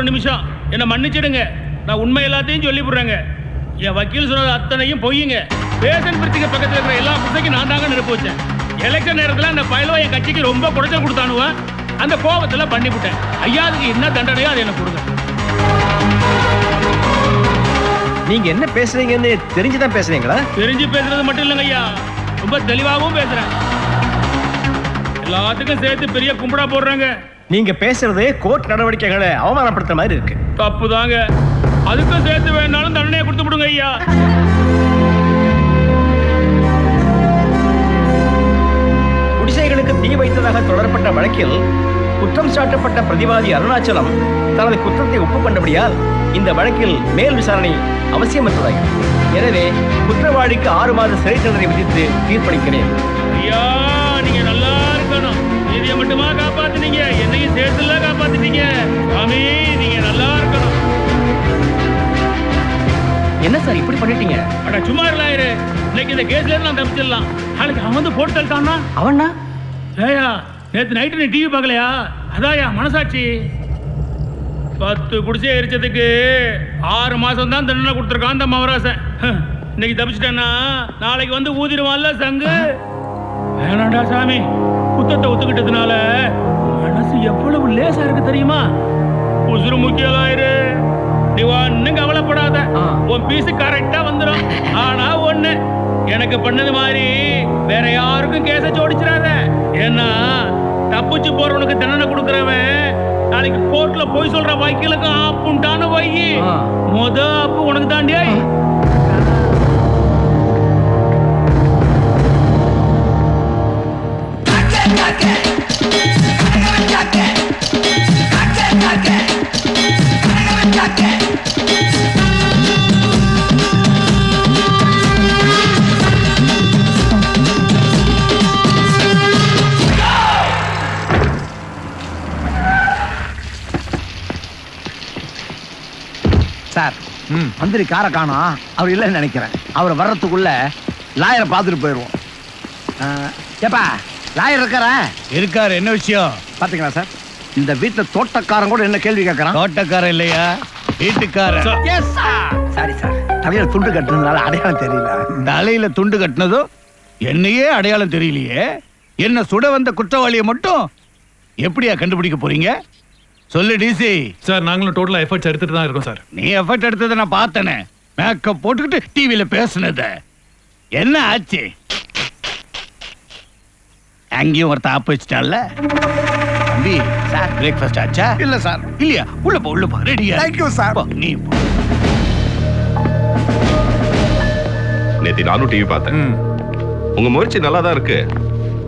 ஒரு நிமிஷம் என்ன மன்னிச்சிடுங்க. நான் உண்மை எல்லாத்தையும் சொல்லி போடுறேங்க. என் வக்கீல் சொன்னது அத்தனையும் பொய்யுங்க. பேசன் பிரிச்சுக்க பக்கத்தில் இருக்கிற எல்லா பிரச்சனைக்கும் நான் தாங்க நெருப்பு வச்சேன். எலெக்ஷன் நேரத்தில் அந்த பயலோ என் கட்சிக்கு ரொம்ப குறைச்சல் கொடுத்தானுவேன். அந்த கோபத்தில் பண்ணிவிட்டேன். ஐயா அதுக்கு என்ன தண்டனையோ அதை எனக்கு கொடுங்க. நீங்க என்ன பேசுறீங்கன்னு தெரிஞ்சுதான் பேசுறீங்களா? தெரிஞ்சு பேசுறது மட்டும் இல்லைங்க ஐயா, ரொம்ப தெளிவாகவும் பேசுறேன். எல்லாத்துக்கும் சேர்த்து பெரிய கும்பிடா போடுறாங்க. நீங்க பேசுறது கோர்ட் நடவடிக்கைகளை அவமானப்படுத்துற மாதிரி இருக்கு. தப்பு தாங்க. அதுக்கும் சேர்த்து வேணாலும் தண்டனையை கொடுத்து விடுங்க ஐயா. குடிசைகளுக்கு தீ வைத்ததாக தொடரப்பட்ட வழக்கில் குற்றம் சாட்டப்பட்ட பிரதிவாதி அருணாச்சலம் தனது குற்றத்தை ஒப்புக்கொண்டபடியால் இந்த வழக்கில் மேல் விசாரணை அவசியமற்றதாகிறது. எனவே குற்றவாளிக்கு 6 மாத சிறை தண்டனை விதித்து தீர்ப்பளிக்கிறேன். ஐயா நீங்க நல்லா இருக்கணும். நீதியை மட்டுமா காப்பாத்துனீங்க, என்னையும் சேர்த்துல காப்பாத்துனீங்க. சாமி நீங்க நல்லா இருக்கணும். என்ன சார் இப்படி பண்ணிட்டீங்க? அட சும்மா இருளாயிரு. இன்னைக்கு இந்த கேஸ்ல இருந்து நான் தப்பிச்சிடலாம். நாளைக்கு அவன் வந்து போட்டு தள்ளிட்டான்னா அவனா? ஏயா நேற்று நைட்டு நீ டிவி பார்க்கலையா? அதாயா மனசாட்சி. 10 குடிசையை எரிச்சதுக்கு 6 மாசம் தான் தண்டனை கொடுத்துருக்கான் அந்த மவராசன். இன்னைக்கு தப்பிச்சிட்டேன்னா நாளைக்கு வந்து ஊதிடுவான்ல சங்கு. வேணாண்டா சாமி, குத்தத்தை ஒத்துக்கிட்டதுனால மனசு எவ்வளவு லேசா இருக்கு தெரியுமா? உசுறு முக்கியலாயிரு. நீ ஒன்னும் கவலைப்படாத, உன் பீஸ் கரெக்டா வந்துடும். ஆனா ஒண்ணு, எனக்கு பண்ணது மாதிரி வேற யாருக்கும் கேஸ ஜோடிச்சிடாத. ஏன்னா தப்பிச்சு போறவனுக்கு தண்டனை கொடுக்கறவன் நாளைக்கு கோர்ட்ல போய் சொல்ற வக்கீலுக்கு ஆப்புண்டான வை. மொத ஆப்பு உனக்கு தாண்டியா. சார் மந்திரி காரை காணோம். அவர் இல்லைன்னு நினைக்கிறேன். அவர் வர்றதுக்குள்ள லாயரை பார்த்துட்டு போயிடுவோம். ஏப்பா லாயர் இருக்காரா? இருக்காரு. என்ன விஷயம்? பாத்தீங்களா சார், இந்த வீட்டுல தோட்டக்காரன் கூட என்ன கேள்வி கேட்கறான்? தோட்டக்காரன் இல்லையா, வீட்டுக்காரன். சாரி சார், தலையில துண்டு கட்டுனதுனால அடையாளம் தெரியல. தலையில துண்டு கட்டினதும் என்னையே அடையாளம் தெரியலையே. என்ன சுட வந்த குற்றவாளியை மட்டும் எப்படியா கண்டுபிடிக்க போறீங்க? சொல்லு டிசி. சார் நாங்களும் டோட்டலா எஃபர்ட்ஸ் எடுத்துட்டு தான் இருக்கோம் சார். நீ எஃபர்ட் எடுத்ததை நான் பார்த்தனே. மேக்கப் போட்டுக்கிட்டு டிவியில பேசுனத என்ன ஆச்சு? அங்கேயும் ஒருத்த ஆப்பு வச்சுட்டான்ல. தம்பி சார், பிரேக்ஃபாஸ்ட் ஆச்சா? இல்ல சார். இல்லையா? உள்ள போ ரெடியா? Thank you sir. நீ போ. நேத்து நானும் டிவி பார்த்தேன். உங்க முயற்சி நல்லா தான் இருக்கு.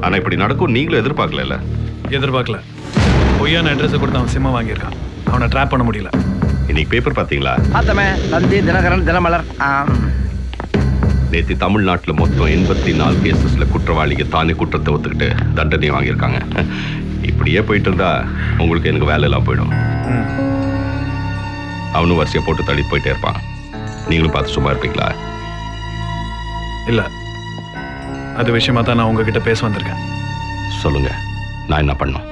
ஆனா இப்படி நடக்கும் நீங்களும் எதிர்பார்க்கல. எதிர்பார்க்கல. பொய்யான அட்ரஸ் கொடுத்து அவன் சிம்மா வாங்கியிருக்கான். அவனை ட்ராப் பண்ண முடியல. இன்னைக்கு பேப்பர் பாத்தீங்களா? பார்த்தமே, தந்தி, தினகரன், தினமலர். நேற்று தமிழ்நாட்டில் மொத்தம் 84 கேசஸ்ல குற்றவாளிக்கு தானே குற்றத்தை ஒத்துக்கிட்டு தண்டனை வாங்கியிருக்காங்க. இப்படியே போயிட்டு இருந்தா உங்களுக்கு எனக்கு வேலை எல்லாம் போயிடும். அவனும் வரிசையை போட்டு தள்ளி போயிட்டே இருப்பான். நீங்களும் பார்த்து சும்மா இருப்பீங்களா? இல்ல, அது விஷயமா தான் நான் உங்ககிட்ட பேச வந்திருக்கேன். சொல்லுங்க, நான் என்ன பண்ணும்?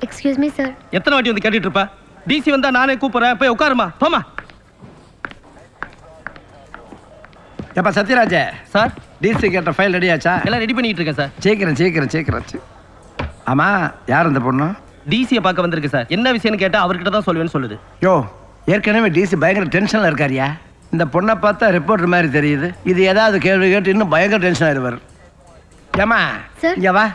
Excuse me sir. எத்தனை வாட்டி வந்து கேட்டுட்டு இருப்பா? டிசி வந்தா நானே கூப்பிடுறேன், போய் உட்காருமா. போமா. ஏப்பா சத்யராஜ சார், டிசி கேட்ட ஃபைல் ரெடி ஆச்சா? எல்லாம் ரெடி பண்ணிட்டு இருக்கேன் சார். சீக்கிரம். ஆமா, யார் இந்த பொண்ணு? டிசியை பார்க்க வந்திருக்கு சார். என்ன விஷயம்னு கேட்டா அவர்கிட்ட தான் சொல்லுவேன்னு சொல்லுது. யோ, ஏற்கனவே டிசி பயங்கர டென்ஷன்ல இருக்காரியா? இந்த பொண்ணை பார்த்தா ரிப்போர்ட்டர் மாதிரி தெரியுது. இது ஏதாவது கேள்வி கேட்டு இன்னும் பயங்கர டென்ஷன் ஆயிடுவார். ஏமா இங்க வா.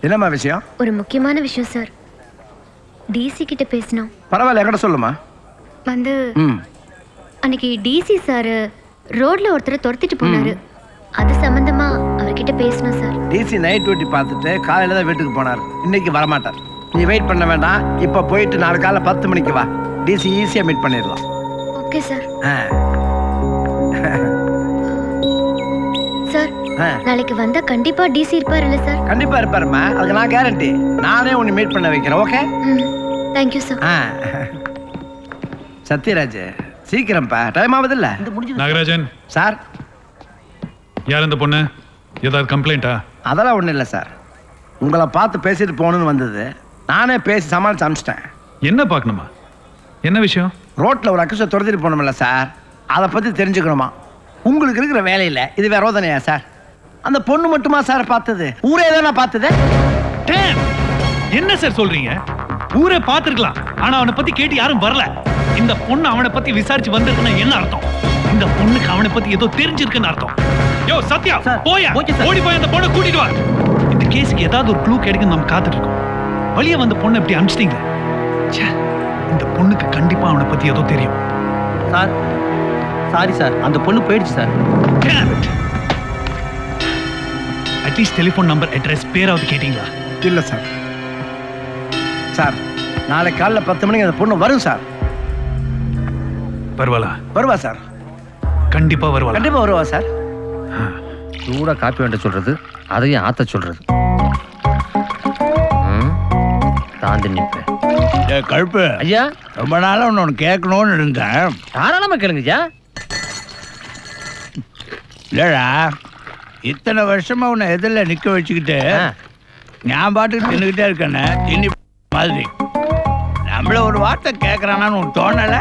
என்னம்மா விஷயம்? ஒரு முக்கியமான விஷயம் சார். டிசி கிட்ட பேசணும். பரவாயில்ல, என்கிட்ட சொல்லுமா. வந்து அன்னைக்கு டிசி சார் ரோட்ல ஒருத்தரை துரத்திட்டு போனாரு. அது சம்பந்தமா அவர்கிட்ட பேசணும் சார். டிசி நைட் டியூட்டி பார்த்துட்டு காலையில தான் வீட்டுக்கு போனார். இன்னைக்கு வரமாட்டார். நீ வெயிட் பண்ண வேண்டாம். இப்ப போயிட்டு நாளை காலை 10 மணிக்கு வா. டிசி ஈஸியா மீட் பண்ணிடலாம். Okay sir. சார் ஆ. நாளைக்கு வந்தா கண்டிப்பா டிசி இருப்பாருல்ல சார்? கண்டிப்பா இருப்பாருமா, அதுக்கு நான் கேரண்டி. நானே உன்னை மீட் பண்ண வைக்கிறேன். ஓகே? Thank you sir. ஆ. சத்யராஜ் சீக்கிரம்ப்பா, டைம் ஆகுதுல்ல? நாகராஜன், சார் யார் இந்த பொண்ணு? ஏதாவது கம்ப்ளைண்ட்டா? அதெல்லாம் ஒன்றும் இல்லை சார். உங்களை பார்த்து பேசிட்டு போகணுன்னு வந்தது. நானே பேசி சமாளிச்சு அனுப்பிச்சிட்டேன். என்ன பார்க்கணுமா? என்ன விஷயம்? ரோட்டில் ஒரு அக்கஸை துரத்திட்டு போனோம்ல சார், அதை பற்றி தெரிஞ்சுக்கணுமா? உங்களுக்கு இருக்கிற வேலையில் இது வேற ரோதனையா சார்? அந்த பொண்ணு மட்டுமா சார் பார்த்தது? ஊரே தானே பார்த்தது? Damn! என்ன சார் சொல்றீங்க? ஊரே பார்த்திருக்கலாம், ஆனா அவனை பத்தி கேட்டு யாரும் வரல. இந்த பொண்ணு அவனை பத்தி விசாரிச்சு வந்திருக்குன்னா என்ன அர்த்தம்? இந்த பொண்ணுக்கு அவனை பத்தி ஏதோ தெரிஞ்சிருக்குன்னு அர்த்தம். யோ சத்யா, போயா, ஓடி போய் அந்த பொண்ணை கூட்டிட்டு வா. இந்த கேஸுக்கு ஏதாவது ஒரு க்ளூ கிடைக்கும் நம்ம காத்துட்டு இருக்கோம். வெளியே வந்த பொண்ணை இப்படி அனுப்பிச்சிட்டீங்க. இந்த பொண்ணுக்கு கண்டிப்பா அவனை பத்தி ஏதோ தெரியும். சார் சாரி சார், அந்த பொண்ணு போயிடுச்சு sir. At least telephone number, address, பேராவது கேட்டீங்களா? இல்லை சார். சார் நாளைக்கு காலைல 10 மணிக்கு அந்த பொண்ணு வரும் சார். வருவாளா? வருவா சார், கண்டிப்பா வருவாளா? கண்டிப்பாக வருவா சார். சூடா காப்பி வேண்ட சொல்றது, அதையும் ஆத்த சொல்றது. தாண்டி நிற்பேன். கழுப்பு ஐயா, ரொம்ப நாளா ஒன்று கேட்கணும்னு இருந்தேன். தாராளமா கேளுங்க ஐயா. இல்லடா, இத்தனை வருஷமா உன்னை எதிரில் நிக்க வச்சுக்கிட்டு நான் பாட்டுக்கு தின்னுக்கிட்டே இருக்கேன்னு தின்னி மாதிரி நம்மள ஒரு வார்த்தை கேட்கறானான்னு உனக்கு தோணல?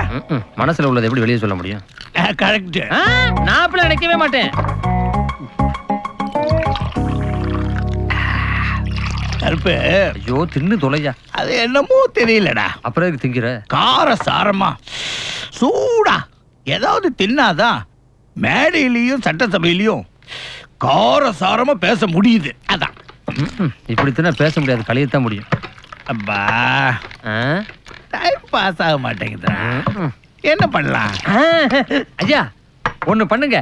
மனசுல உள்ளதை எப்படி வெளியே சொல்ல முடியும்? கரெக்ட். நான் அப்படி நினைக்கவே மாட்டேன். கருப்பு, ஐயோ தின்னு தொலையா. அது என்னமோ தெரியலடா, அப்புறம் எதுக்கு திங்கிற? கார சாரமா சூடா ஏதாவது தின்னாதான் மேடையிலையும் சட்டசபையிலையும் கார சாரமா பேச முடியுது. அதான் இப்படி தின்னா பேச முடியாது, கழியத்தான் முடியும். அப்பா, டைம் பாஸ் ஆக மாட்டேங்குதுடா. என்ன பண்ணலாம்? ஐயா ஒண்ணு பண்ணுங்க,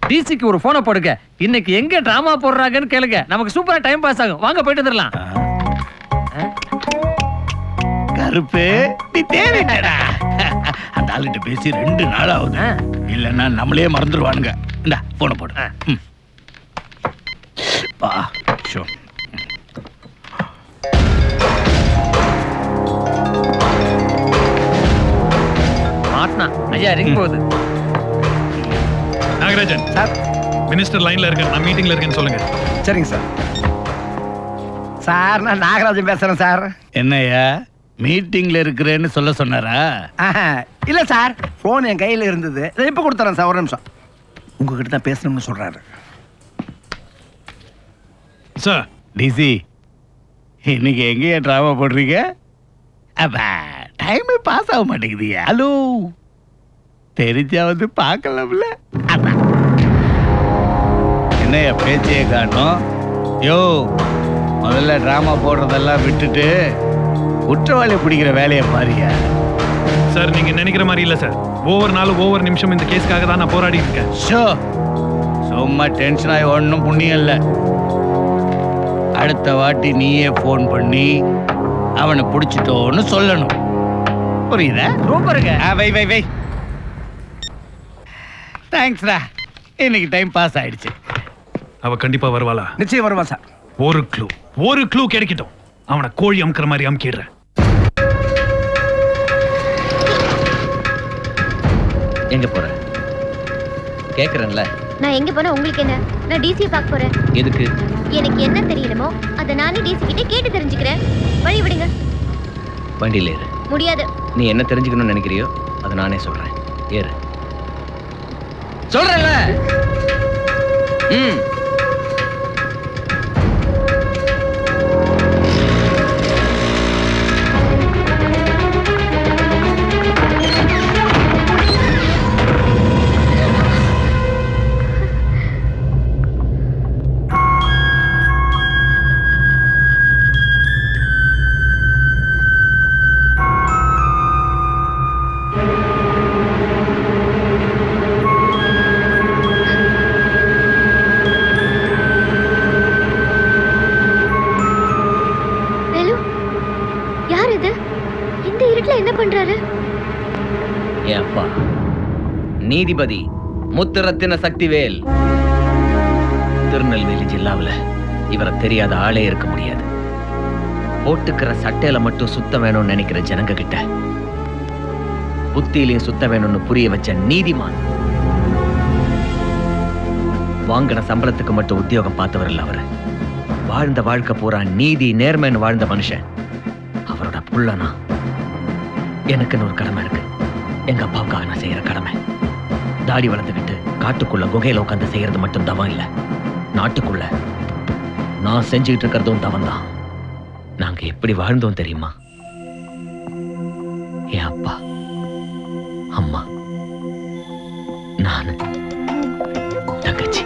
டிசிக்கு ஒரு போனை போடுங்க. இன்னைக்கு எங்க டிராமா போடுறாங்கன்னு கேளுங்க, நமக்கு சூப்பரா டைம் பாஸ் ஆகும். வாங்க போயிட்டு வந்துடலாம். கருப்பு, நீ தேவைடா. அந்த ஆளுகிட்ட பேசி 2 நாள் ஆகுது. இல்லைன்னா நம்மளே மறந்துடுவானுங்க. இந்தா போன போடு. பா ஷோ. மாட்டினா ஐயா, ரிங் போகுது. நாகராஜன் சார் மினிஸ்டர் லைன்ல இருக்கேன், நான் மீட்டிங்ல இருக்கேன்னு சொல்லுங்க. சரிங்க சார். சார் நான் நாகராஜன் பேசுகிறேன் சார். என்னய்யா, மீட்டிங்ல இருக்கிறேன்னு சொல்ல சொன்னாரா? இல்லை சார், ஃபோன் என் கையில் இருந்தது, இதை இப்போ கொடுத்துறேன் சார். ஒரு நிமிஷம், உங்ககிட்ட தான் பேசணும்னு சொல்கிறாரு சார். டிசி, இன்னைக்கு எங்கேயா ட்ராமா போடுறீங்க? அப்பா டைமே பாஸ் ஆக மாட்டேங்குதுயா. ஹலோ, தெரிஞ்சா வந்து பார்க்கலாம்ல. அதான் என்னையா பேச்சே காணும்? யோ, முதல்ல ட்ராமா போடுறதெல்லாம் விட்டுட்டு குற்றவாளி பிடிக்கிற வேலையை பாருயா. சார் நீங்க நினைக்கிற மாதிரி இல்ல சார். ஒவ்வொரு நாளும் ஒவ்வொரு நிமிஷம் இந்த கேஸ்க்காக தான் நான் போராடி இருக்கேன். ஷோ, சும்மா டென்ஷன் ஆகி ஒன்றும் புண்ணியம் இல்லை. அடுத்த வாட்டி நீயே ஃபோன் பண்ணி அவனை பிடிச்சிட்டோன்னு சொல்லணும். புரியுதா? சூப்பருங்க. வை வை வை. தேங்க்ஸ்டா, இன்னைக்கு டைம் பாஸ் ஆயிடுச்சு. அவ கண்டிப்பா வருவாளா? நிச்சயம் வருவா சார். ஒரு க்ளூ கிடைக்கட்டும், அவனை கோழி அமுக்கிற மாதிரி அமுக்கிடுறேன். எங்க போற? கேக்குறேன்ல. நான் எங்க போனா உங்களுக்கு என்ன? நான் டிசி பார்க்க போறேன். எதுக்கு? எனக்கு என்ன தெரியணுமோ அதை நானே டிசி கிட்ட கேட்டு தெரிஞ்சுக்கிறேன். வழி விடுங்க. வண்டியில ஏறு. முடியாது. நீ என்ன தெரிஞ்சுக்கணும்னு நினைக்கிறியோ அதை நானே சொல்றேன். ஏறு. சொல்றேன்ல. என்ன பண்றாரு? என் அப்பா நீதிபதி முத்துரத்தின சக்திவேல். திருநெல்வேலி ஜில்லாவில் இவரை தெரியாத ஆளே இருக்க முடியாது. போட்டுக்கிற சட்டையில மட்டும் சுத்தம் வேணும்னு நினைக்கிற ஜனங்க கிட்ட புத்தியிலையும் சுத்தம் வேணும்னு புரிய வச்ச நீதிமான். வாங்கின சம்பளத்துக்கு மட்டும் உத்தியோகம் பார்த்தவர் இல்ல அவரு. வாழ்ந்த வாழ்க்கை பூரா நீதி நேர்மைன்னு வாழ்ந்த மனுஷன். அவரோட புள்ளனா எனக்குன்னு ஒரு கடமை இருக்கு. எங்க அப்பாவுக்காக நான் செய்யற கடமை. தாடி வளர்த்துக்கிட்டு காட்டுக்குள்ள குகையில உட்காந்து செய்யறது மட்டும் தவம் இல்லை. நாட்டுக்குள்ள நான் செஞ்சுக்கிட்டு இருக்கிறதும் தவம் தான். நாங்க எப்படி வாழ்ந்தோம் தெரியுமா? என் அப்பா, அம்மா, நானு, தங்கச்சி.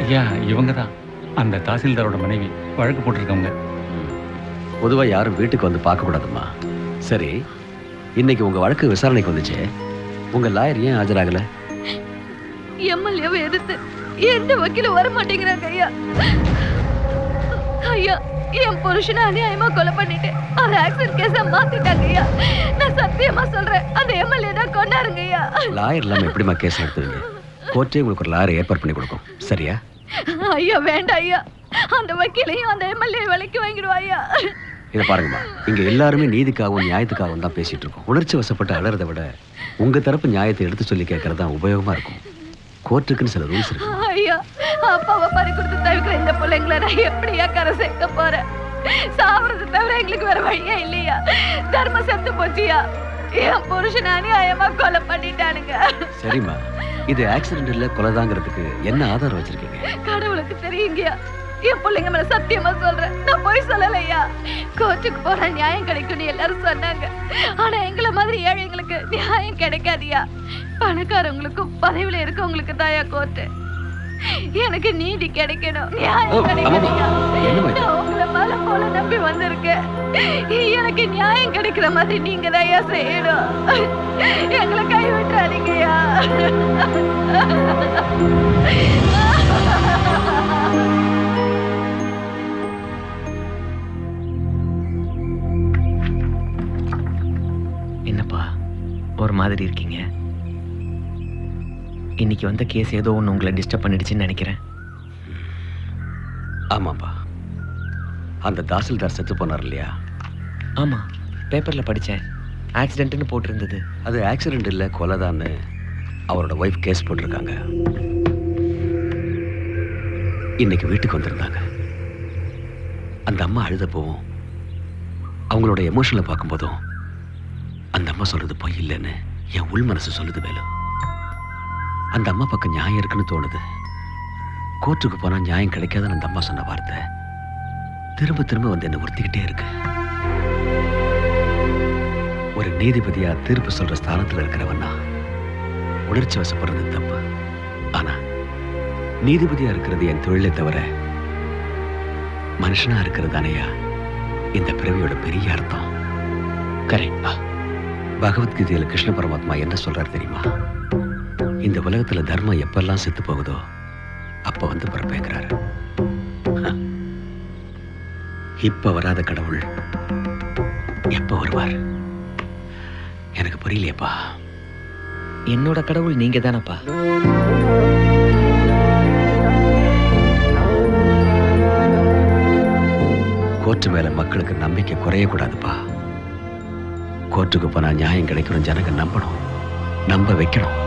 ஐயா, இவங்க தான் அந்த தாசில்தாரோட மனைவி, வழக்கு போட்டிருக்கவங்க. பொதுவா யாரும் வீட்டுக்கு வந்து பார்க்க கூடாதுமா. சரி, இன்னைக்கு உங்க வழக்கு விசாரணைக்கு வந்துச்சு. உங்க லாயர் ஏன் ஆஜராகல? எம்எல்ஏவை எதிர்த்து எந்த வக்கீலும் வர மாட்டேங்கிறாங்க ஐயா. ஐயா, என் புருஷனை அநியாயமா கொலை பண்ணிட்டு அந்த ஆக்சிடென்ட் கேஸ மாத்திட்டாங்க ஐயா. நான் சத்தியமா சொல்றேன், அந்த எம்எல்ஏ தான் கொண்டாருங்க ஐயா. லாயர் இல்லாம எப்படிமா கேஸ் நடத்துவீங்க? கோர்ட்டே உங்களுக்கு ஒரு லாயர் ஏற்பாடு பண்ணி கொடுக்கும். சரியா? ஐயா வேண்டாம் ஐயா, அந்த வக்கீலையும் அந்த எம்எல்ஏ விலைக்கு வாங்கிடுவா ஐயா. இதை பாருங்கம்மா, இங்க எல்லாருமே நீதிக்காகவும் நியாயத்துக்காகவும் தான் பேசிட்டு இருக்கோம். உணர்ச்சி வசப்பட்டு அலறதை விட உங்க தரப்பு நியாயத்தை எடுத்து சொல்லி கேட்கறது தான் உபயோகமா இருக்கும். கோர்ட்டுக்குன்னு சில ரூல்ஸ் இருக்கு. ஐயா, அப்பாவை பறி கொடுத்து தவிக்கிற இந்த பிள்ளைங்களை நான் எப்படியா கரை சேர்க்க போறேன்? சாவறது தவிர எங்களுக்கு வேற வழியா இல்லையா? தர்மம் செத்து போச்சியா. என் புருஷன் அநியாயமா கொலை பண்ணிட்டானுங்க. சரிம்மா, இது ஆக்சிடென்ட் இல்ல கொலைதாங்கிறதுக்கு என்ன ஆதாரம் வச்சிருக்கீங்க? கடவுளுக்கு தெரியுங்கயா, என் பிள்ளைங்க மேல சத்தியமா சொல்றேன், நான் போய் சொல்லலையா. கோர்ட்டுக்கு போற நியாயம் கிடைக்கும்னு எல்லாரும் சொன்னாங்க. ஆனா எங்களை மாதிரி ஏழைங்களுக்கு நியாயம் கிடைக்காதியா. பணக்காரங்களுக்கும் பதவியில இருக்கவங்களுக்கு தாயா கோர்ட்டு. எனக்கு நீதி கிடைக்கணும், நியாயம் கிடைக்கணும். நான் உங்களை மேல போல நம்பி வந்திருக்கேன். எனக்கு நியாயம் கிடைக்கிற மாதிரி நீங்க தான் செய்யணும். எங்களை கைவிட்டாதீங்கயா. என்னப்பா ஒரு மாதிரி இருக்கீங்க? இன்னைக்கு வந்த கேஸ் ஏதோ ஒன்று உங்களை டிஸ்டர்ப் பண்ணிடுச்சுன்னு நினைக்கிறேன். ஆமாப்பா, அந்த தாசில்தார் செத்து போனார் இல்லையா? ஆமாம், பேப்பரில் படித்தேன். ஆக்சிடென்ட்னு போட்டிருந்தது. அது ஆக்சிடென்ட் இல்லை, கொலைதான்னு அவரோட ஒய்ஃப் கேஸ் போட்டிருக்காங்க. இன்னைக்கு வீட்டுக்கு வந்திருந்தாங்க. அந்த அம்மா அழுத போவும் அவங்களோட எமோஷனில் பார்க்கும்போதும் அந்த அம்மா சொல்றது பொய் இல்லைன்னு என் உள் மனசு சொல்லுது. வேலு, அந்த அம்மா பக்கம் நியாயம் இருக்குன்னு தோணுது. கோர்ட்டுக்கு போனா நியாயம் கிடைக்காதுன்னு அந்த அம்மா சொன்ன வார்த்தை திரும்ப திரும்ப வந்து என்ன உறுத்திக்கிட்டே இருக்கு. ஒரு நீதிபதியா தீர்ப்பு சொல்ற ஸ்தானத்துல இருக்கிறவன்னா உணர்ச்சி வசப்படுறது தப்பு. ஆனா நீதிபதியா இருக்கிறது என் தொழிலை தவிர மனுஷனா இருக்கிறது தானையா இந்த பிறவியோட பெரிய அர்த்தம். கரெக்டா? பகவத்கீதையில கிருஷ்ண பரமாத்மா என்ன சொல்றாரு தெரியுமா? இந்த உலகத்துல தர்மம் எப்பெல்லாம் செத்து போகுதோ அப்ப வந்து பிறப்பேங்கிறாரு. இப்ப வராத கடவுள் எப்ப வருவார்? எனக்கு புரியலையப்பா. என்னோட கடவுள் நீங்க தானப்பா. கோர்ட்டு மேல மக்களுக்கு நம்பிக்கை குறையக்கூடாதுப்பா. கோர்ட்டுக்கு போனா நியாயம் கிடைக்கணும், ஜனங்க நம்பணும், நம்ப வைக்கணும்.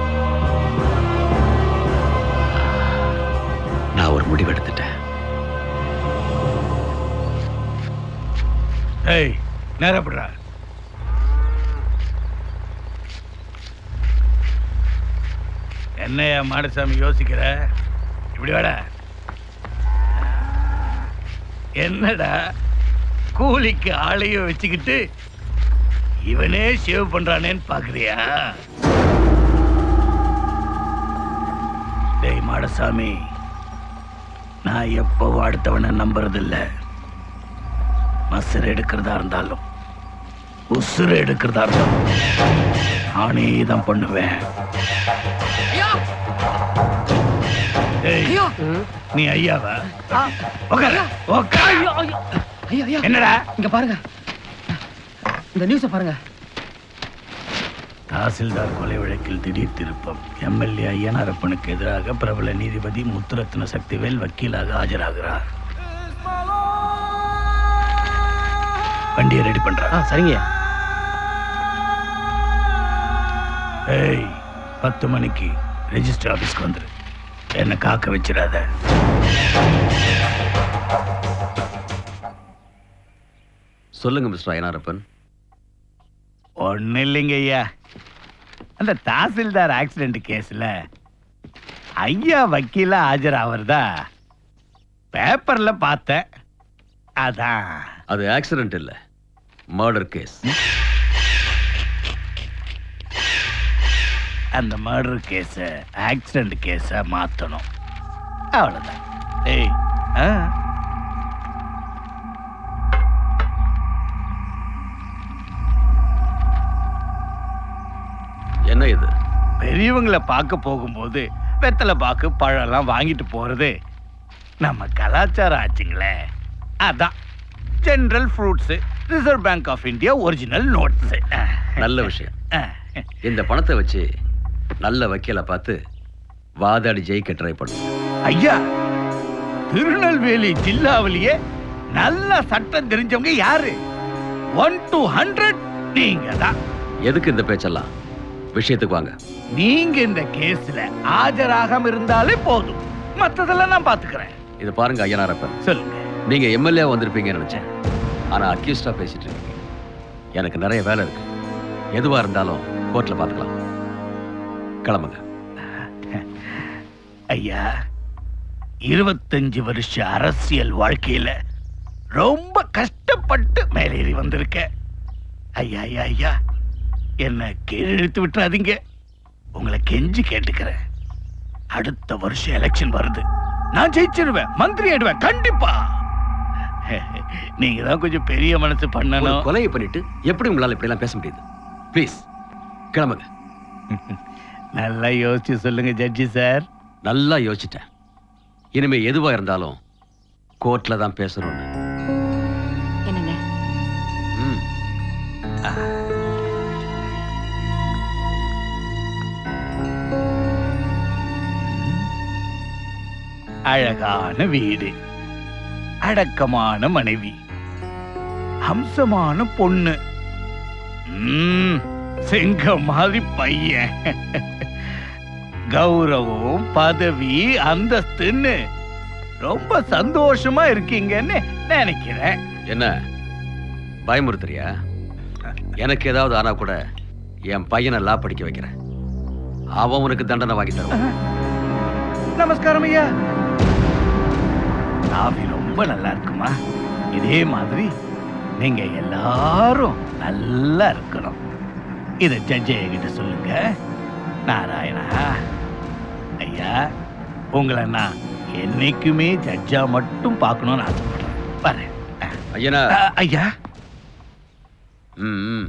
நான் ஒரு முடிவெடுத்துட்டேன். ஏய், நேரப்படுறா. என்னையா மாடசாமி யோசிக்கிற? இப்படி வாடா. என்னடா கூலிக்கு ஆளையும் வச்சுக்கிட்டு இவனே சேவ் பண்றானேன்னு பாக்குறியா? டேய் மாடசாமி, நான் எப்பவும் அடுத்தவனை நம்புறதில்ல. மசுரை எடுக்கிறதா இருந்தாலும் உசுரை எடுக்கிறதா இருந்தாலும் நானே தான் பண்ணுவேன். ஏய், நீ ஐயாவா? உட்காரு, உட்காரு. ஐயா ஐயா என்னடா இங்க பாருங்க, இந்த நியூஸை பாருங்க. தாசில்தார் கொலை வழக்கில் திடீர் திருப்பம். எம்எல்ஏ ஐயனாரப்பனுக்கு எதிராக பிரபல நீதிபதி முத்துரத்ன சக்திவேல் வக்கீலாக ஆஜராகிறார். வண்டியை ரெடி பண்றா. சரிங்க. ஏய், 10 மணிக்கு ரெஜிஸ்டர் ஆபீஸ்க்கு வந்துரு. என்ன காக்க வச்சிடாத. சொல்லுங்க மிஸ்டர் ஐயனாரப்பன். ஒன்னும் இல்லைங்க ஐயா, அந்த தாசில்தார் ஆக்சிடென்ட் கேஸ்ல ஐயா வக்கீலா ஆஜராவதா பேப்பர்ல பார்த்தேன். அதான். அது ஆக்சிடென்ட் இல்ல, மர்டர் கேஸ். அந்த மர்டர் கேஸ ஆக்சிடென்ட் கேஸா மாத்தணும், அவ்வளவுதான். ஏய், என்ன இது? பெரியவங்களை பார்க்க போகும்போது வெத்தலை பாக்கு பழம்லாம் வாங்கிட்டு போறது நம்ம கலாச்சாரம் ஆச்சுங்களே. அதான் general fruits, reserve bank of India original notes. நல்ல விஷயம். இந்த பணத்தை வச்சு நல்ல வக்கீலை பார்த்து வாதாடி ஜெயிக்க ட்ரை பண்ணும். ஐயா, திருநெல்வேலி ஜில்லாவிலேயே நல்ல சட்டம் தெரிஞ்சவங்க யாரு? 1 to 100 நீங்க தான். எதுக்கு இந்த பேச்செல்லாம்? விஷயத்துக்கு வாங்க. நீங்க இந்த கேஸ்ல ஆஜராகாம இருந்தாலே போதும், மத்ததெல்லாம் நான் பாத்துக்கிறேன். இது பாருங்க ஐயனாரப்பன், சொல்லுங்க. நீங்க எம்எல்ஏ வந்திருப்பீங்கன்னு நினைச்சேன். ஆனா அக்யூஸ்டா பேசிட்டு இருக்கீங்க. எனக்கு நிறைய வேலை இருக்கு. எதுவா இருந்தாலும் கோர்ட்ல பாத்துக்கலாம். கிளம்புங்க. ஐயா, 25 வருஷ அரசியல் வாழ்க்கையில ரொம்ப கஷ்டப்பட்டு மேலேறி வந்திருக்கேன். ஐயா ஐயா ஐயா, என்ன கீழிழுத்து விட்டுறாதீங்க. உங்களை கெஞ்சி கேட்டுக்கிறேன். அடுத்த வருஷம் எலெக்ஷன் வருது, நான் ஜெயிச்சிருவேன், மந்திரி ஆயிடுவேன் கண்டிப்பா. நீங்க தான் கொஞ்சம் பெரிய மனசு ஒரு பண்ணணும். கொலையை பண்ணிட்டு எப்படி உங்களால இப்படி எல்லாம் பேச முடியுது? ப்ளீஸ் கிளம்புங்க. நல்லா யோசிச்சு சொல்லுங்க ஜட்ஜி சார். நல்லா யோசிச்சிட்டேன். இனிமே எதுவா இருந்தாலும் கோர்ட்ல தான் பேசணும்னு. என்னங்க? ம். அழகான வீடு, அடக்கமான மனைவி, ஹம்சமான பொண்ணு, சிங்கம் மாதிரி பையன், கௌரவம், பதவி, அந்தஸ்துன்னு ரொம்ப சந்தோஷமா இருக்கீங்கன்னு நினைக்கிறேன். என்ன பயமுறுத்துறியா? எனக்கு ஏதாவது ஆனா கூட என் பையனை லா படிக்க வைக்கிறேன். அவன் உனக்கு தண்டனை வாங்கி தருவான். நமஸ்காரம் ஐயா. காஃபி ரொம்ப நல்லா இருக்குமா? இதே மாதிரி நீங்க எல்லாரும் நல்லா இருக்கணும். இத ஜட்ஜை கிட்ட சொல்லுங்க. நாராயணா ஐயா, உங்களை நான் என்னைக்குமே ஜட்ஜா மட்டும் பார்க்கணும்னு ஆசைப்படுறேன். வரேன். ஐயனா. ஐயா. ம்